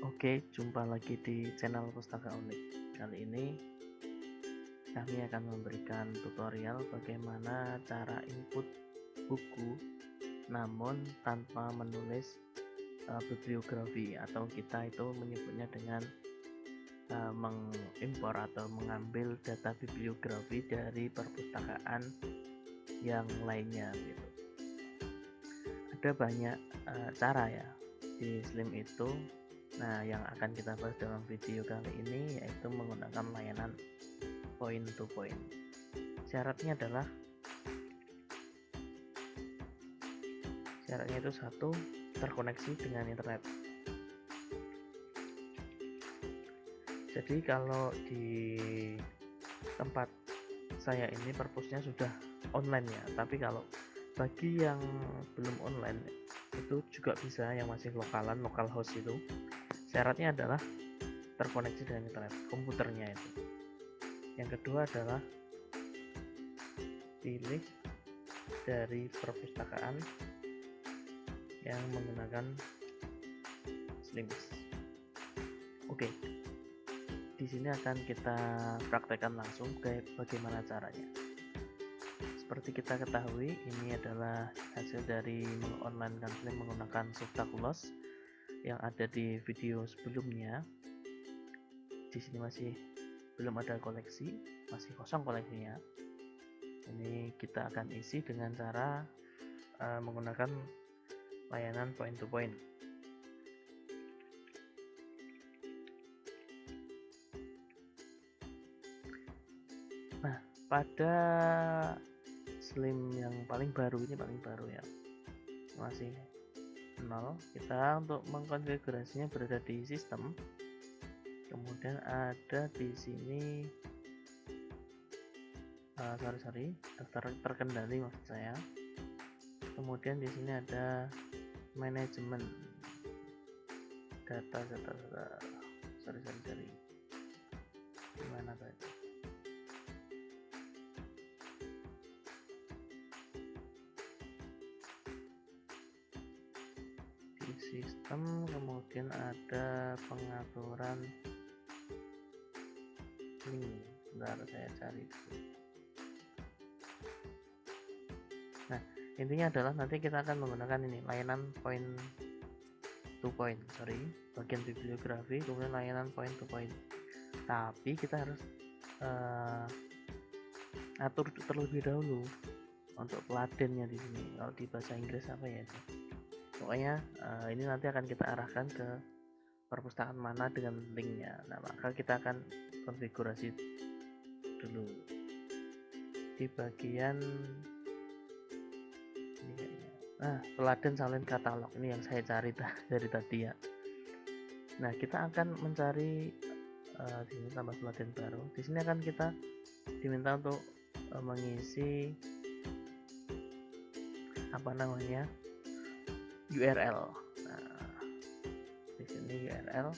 Oke, jumpa lagi di channel Pustaka Unik. Kali ini kami akan memberikan tutorial bagaimana cara input buku namun tanpa menulis bibliografi, atau kita itu menyebutnya dengan mengimpor atau mengambil data bibliografi dari perpustakaan yang lainnya gitu. Ada banyak cara ya di Slim itu. Nah, yang akan kita bahas dalam video kali ini yaitu menggunakan layanan point to point. Syaratnya itu satu, terkoneksi dengan internet. Jadi kalau di tempat saya ini perpusnya sudah online ya, tapi kalau bagi yang belum online itu juga bisa, yang masih local host itu syaratnya adalah terkoneksi dengan internet komputernya itu. Yang kedua adalah pilih dari perpustakaan yang menggunakan Slims. Oke, di sini akan kita praktekkan langsung bagaimana caranya. Seperti kita ketahui, ini adalah hasil dari mengonlinekan Slim menggunakan Softaculous yang ada di video sebelumnya. Di sini masih belum ada koleksi, masih kosong koleksinya. Ini kita akan isi dengan cara menggunakan layanan point to point. Nah, pada Slim yang paling baru ya, masih 0, kita untuk mengkonfigurasinya berada di sistem. Kemudian ada di sini daftar terkendali maksud saya. Kemudian di sini ada manajemen data. Gimana tadi? Di sistem, kemudian ada pengaturan link. Bentar, saya cari dulu. Nah, intinya adalah nanti kita akan menggunakan ini layanan point to point, bagian bibliografi, kemudian layanan point to point. Tapi kita harus atur terlebih dahulu untuk peladennya di sini. Kalau di bahasa Inggris apa ya itu? Pokoknya ini nanti akan kita arahkan ke perpustakaan mana dengan linknya. Nah, maka kita akan konfigurasi dulu di bagian ini. Nah, teladan salin katalog ini yang saya cari dari tadi ya. Nah, kita akan mencari di sini tambah teladan baru. Di sini akan kita diminta untuk mengisi URL. Nah, di sini URL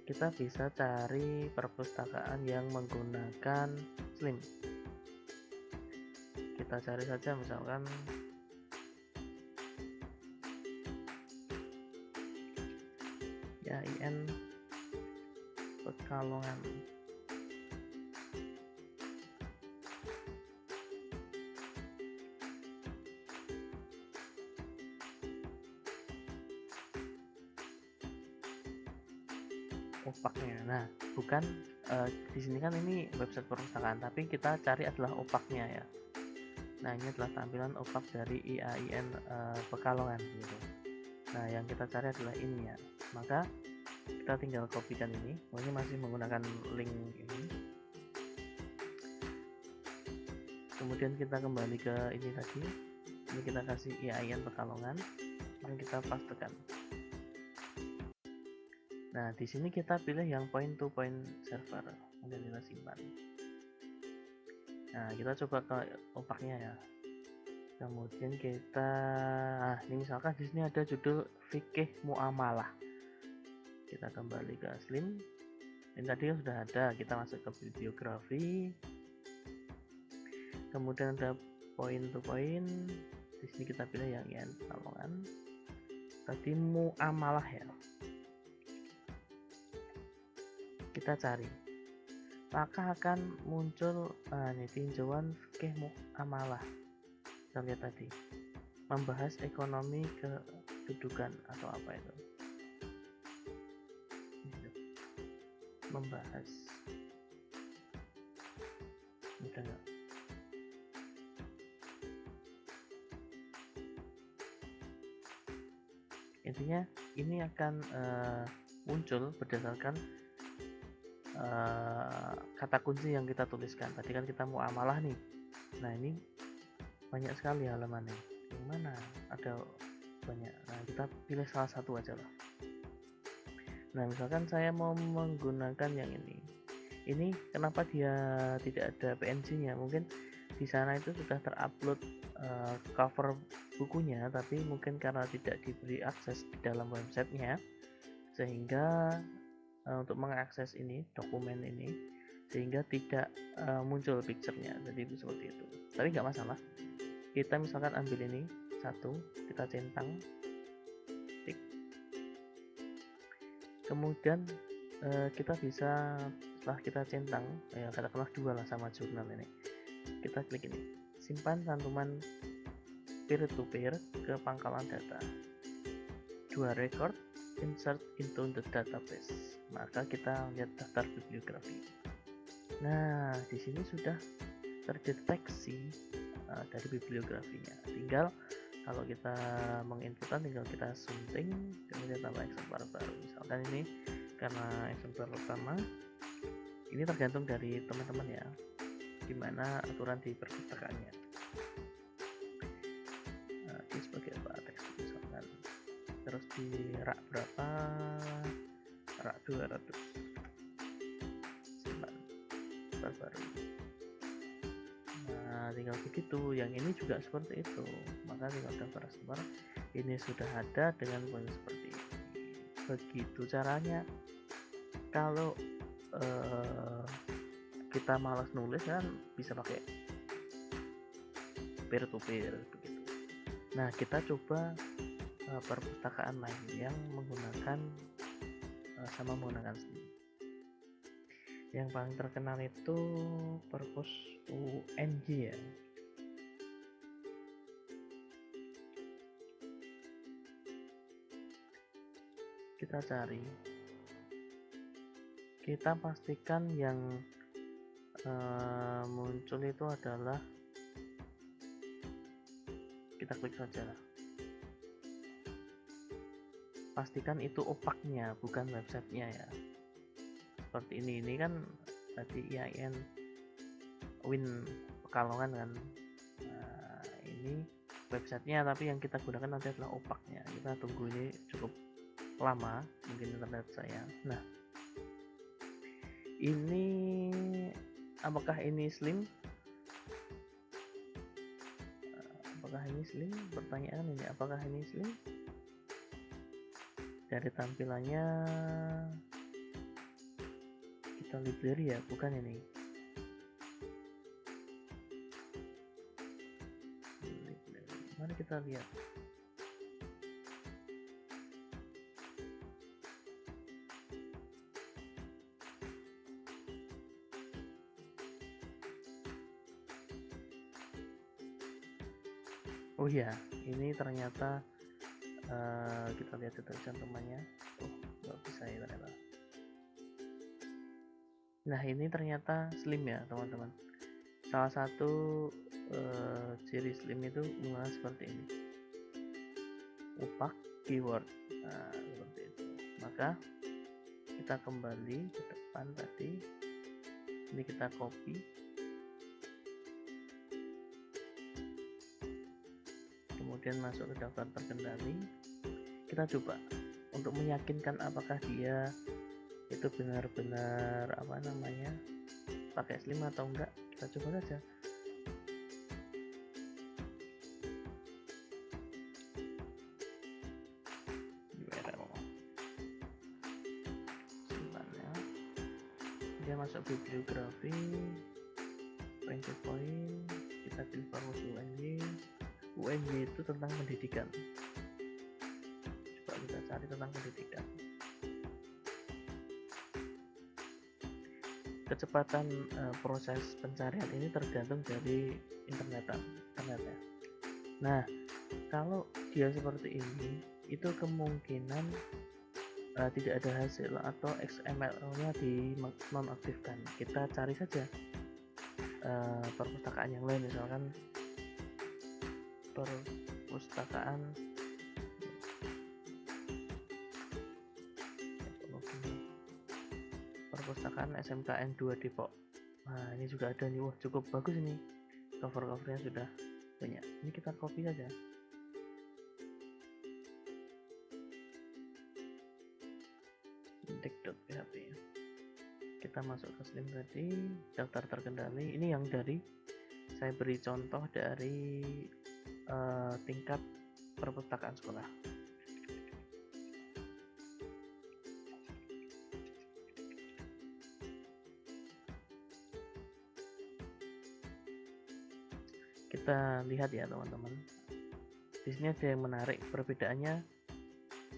kita bisa cari perpustakaan yang menggunakan Slim. Kita cari saja misalkan IAIN Pekalongan. Opaknya. Nah, bukan di sini kan ini website perpustakaan, tapi kita cari adalah opaknya ya. Nah, ini adalah tampilan opak dari IAIN Pekalongan gitu. Nah, yang kita cari adalah ini ya. Maka kita tinggal kopikan ini. Ini masih menggunakan link ini. Kemudian kita kembali ke ini tadi. Ini kita kasih IAIN Pekalongan. Dan kita pastekan. Nah, di sini kita pilih yang point to point server, kemudian kita simpan. Nah, kita coba ke opaknya ya. Kemudian kita, ini misalkan di sini ada judul fikih muamalah. Kita kembali ke Slim. Ini tadi sudah ada, kita masuk ke bibliografi. Kemudian ada point to point. Di sini kita pilih yang Pekalongan. Tadi muamalah ya. kita cari, maka akan muncul ini tinjauan fikih muamalah. Kita lihat tadi, membahas ekonomi kedudukan atau apa itu, membahas, udah enggak? Intinya ini akan muncul berdasarkan kata kunci yang kita tuliskan. Tadi kan kita muamalah nih. Nah ini banyak sekali halamannya. Yang mana ada banyak. Nah kita pilih salah satu aja lah. Nah misalkan saya mau menggunakan yang ini. Ini kenapa dia tidak ada PNG-nya? Mungkin di sana itu sudah terupload cover bukunya, tapi mungkin karena tidak diberi akses di dalam websitenya, sehingga untuk mengakses ini dokumen ini sehingga tidak muncul picture-nya. Jadi seperti itu, tapi nggak masalah. Kita misalkan ambil ini satu, kita centang, tik. Kemudian kita bisa, setelah kita centang ya katakanlah dua lah sama jurnal ini, kita klik ini, simpan cantuman peer to peer ke pangkalan data, dua record, insert into the database. Maka kita lihat daftar bibliografi. Nah di sini sudah terdeteksi dari bibliografinya. Tinggal kalau kita menginputkan, tinggal kita sunting, kemudian tambah eksemplar baru. Misalkan ini karena eksemplar pertama, ini tergantung dari teman-teman ya, gimana aturan di perpustakaannya. Ini sebagai apa, teks misalkan, terus di rak berapa, rak 200, simpan baru. Nah tinggal begitu. Yang ini juga seperti itu, maka tinggal daftar eksemplar. Ini sudah ada dengan poin seperti ini. Begitu caranya. Kalau kita malas nulis kan bisa pakai peer to peer begitu. Nah kita coba perpustakaan lain yang menggunakan sama menggunakan Slim. Yang paling terkenal itu Perpus UNJ ya. Kita cari, kita pastikan yang muncul itu adalah, kita klik saja lah. Pastikan itu opaknya, bukan websitenya ya. Seperti ini kan tadi IAIN Win Pekalongan kan. Nah, ini websitenya, tapi yang kita gunakan nanti adalah opaknya. Kita tunggu ini cukup lama mungkin internet saya. Nah ini apakah ini Slim? Apakah ini Slim? Pertanyaan ini, apakah ini Slim? Dari tampilannya kita library ya, bukan ini. Mari kita lihat. Oh ya, ini ternyata kita lihat itu cantumannya. Oh, nggak bisa ya ternyata. Nah ini ternyata Slim ya teman-teman. Salah satu ciri Slim itu mulai seperti ini, opak keyword. Nah seperti itu. Maka kita kembali ke depan tadi, ini kita copy, kemudian masuk ke daftar terkendali. Kita coba untuk meyakinkan apakah dia itu benar-benar apa namanya pakai Slim atau enggak. Kita coba saja. Simpannya, dia masuk bibliografi, point to point, kita pilih Perpus UNJ. UNJ itu tentang pendidikan. Coba kita cari tentang pendidikan. kecepatan proses pencarian ini tergantung dari internet ya. Nah, kalau dia seperti ini, itu kemungkinan tidak ada hasil atau XML-nya dinonaktifkan. Kita cari saja perpustakaan yang lain, misalkan perpustakaan SMKN 2 Depok. Nah, ini juga ada nih. Wah, cukup bagus ini, cover-covernya sudah banyak. Ini kita copy saja. index.php. Kita masuk ke slim tadi, daftar terkendali. Ini yang dari saya beri contoh dari tingkat perpustakaan sekolah. Kita lihat ya teman-teman. Di sini ada yang menarik, perbedaannya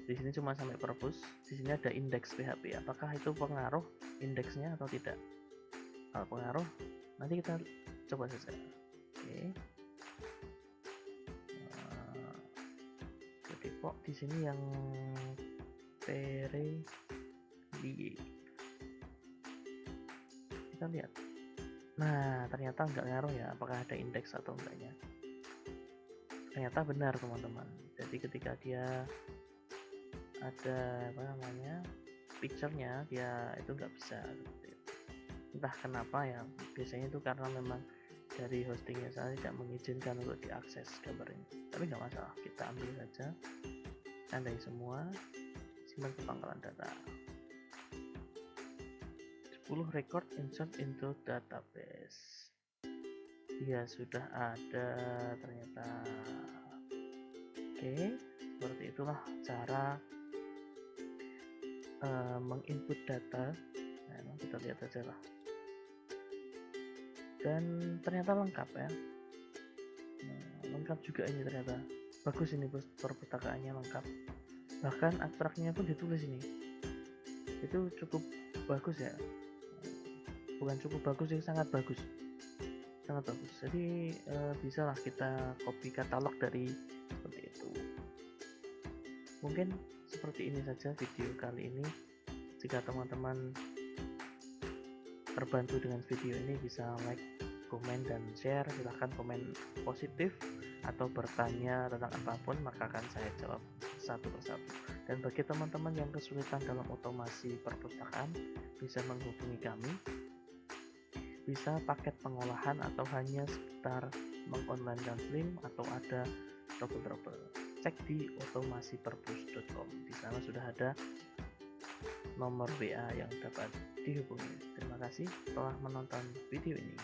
di sini cuma sampai perpus, di sini ada indeks PHP. Apakah itu pengaruh indeksnya atau tidak? Kalau pengaruh, nanti kita coba saja. Oke. Depok di sini yang Pere kita lihat. Nah, ternyata nggak ngaruh ya, apakah ada indeks atau enggaknya. Ternyata benar teman-teman. Jadi ketika dia ada picture-nya, dia itu nggak bisa. Entah kenapa ya, biasanya itu karena memang dari hostingnya saya tidak mengizinkan untuk diakses gambar ini. Tapi nggak masalah, kita ambil saja, tandai semua, simpan ke pangkalan data. 10 record insert into database. Dia sudah ada ternyata. Oke, seperti itulah cara menginput data. Nah, kita lihat aja lah. Dan ternyata lengkap ya. Lengkap juga ini ternyata. Bagus ini perpustakaannya lengkap. Bahkan abstraknya pun ditulis ini. Itu cukup bagus ya. Bukan cukup bagus, sih sangat bagus. Sangat bagus. Jadi bisalah kita copy katalog dari seperti itu. Mungkin seperti ini saja video kali ini. Jika teman-teman terbantu dengan video ini, bisa like, komen, dan share. Silahkan komen positif atau bertanya tentang apapun, maka akan saya jawab satu persatu. Dan bagi teman-teman yang kesulitan dalam otomasi perpustakaan, bisa menghubungi kami. Bisa paket pengolahan atau hanya sekitar mengonlinekan slim, atau ada trouble. Cek di otomasiperpus.com. Di sana sudah ada nomor WA yang dapat dihubungi. Terima kasih telah menonton video ini.